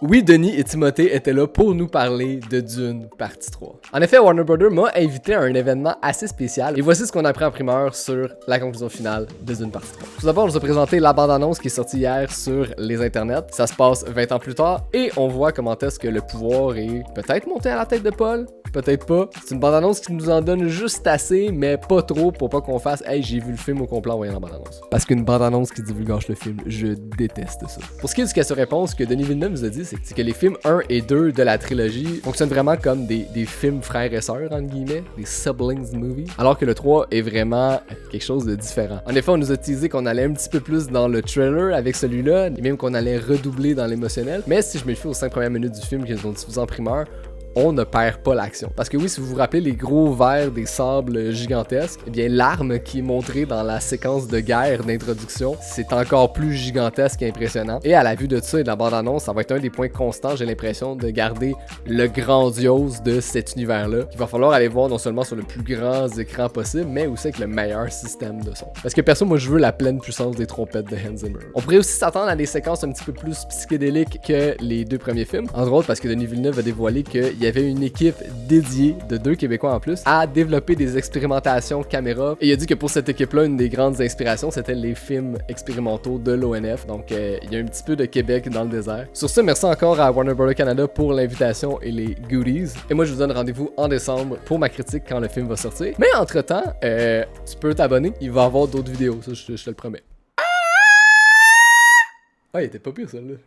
Oui, Denis et Timothée étaient là pour nous parler de Dune partie 3. En effet, Warner Bros. M'a invité à un événement assez spécial et voici ce qu'on a appris en primeur sur la conclusion finale de Dune partie 3. Tout d'abord, on nous a présenté la bande-annonce qui est sortie hier sur les internets. Ça se passe 20 ans plus tard et on voit comment est-ce que le pouvoir est peut-être monté à la tête de Paul, peut-être pas. C'est une bande-annonce qui nous en donne juste assez, mais pas trop pour pas qu'on fasse « Hey, j'ai vu le film au complet en voyant la bande-annonce ». Parce qu'une bande-annonce qui divulgage le film, je déteste ça. Pour ce qui est du question-réponse, ce que Denis Villeneuve nous a dit, c'est que les films 1 et 2 de la trilogie fonctionnent vraiment comme des films frères et sœurs, entre guillemets, des siblings movies, alors que le 3 est vraiment quelque chose de différent. En effet, on nous a teasé qu'on allait un petit peu plus dans le trailer avec celui-là, et même qu'on allait redoubler dans l'émotionnel, mais si je me fie aux 5 premières minutes du film qu'ils ont diffusé en primeur, on ne perd pas l'action. Parce que oui, si vous vous rappelez les gros vers des sables gigantesques, eh bien l'arme qui est montrée dans la séquence de guerre d'introduction, c'est encore plus gigantesque et impressionnant. Et à la vue de ça et de la bande-annonce, ça va être un des points constants, j'ai l'impression, de garder le grandiose de cet univers-là, qu'il va falloir aller voir non seulement sur le plus grand écran possible, mais aussi avec le meilleur système de son. Parce que perso, moi je veux la pleine puissance des trompettes de Hans Zimmer. On pourrait aussi s'attendre à des séquences un petit peu plus psychédéliques que les deux premiers films, entre autres parce que Denis Villeneuve a dévoilé qu'il y avait une équipe dédiée de 2 Québécois en plus à développer des expérimentations caméra. Et il a dit que pour cette équipe-là, une des grandes inspirations, c'était les films expérimentaux de l'ONF. Donc, il y a un petit peu de Québec dans le désert. Sur ce, merci encore à Warner Bros. Canada pour l'invitation et les goodies. Et moi, je vous donne rendez-vous en décembre pour ma critique quand le film va sortir. Mais entre-temps, tu peux t'abonner. Il va y avoir d'autres vidéos, ça, je te le promets. Ah, il était pas pire, celle-là.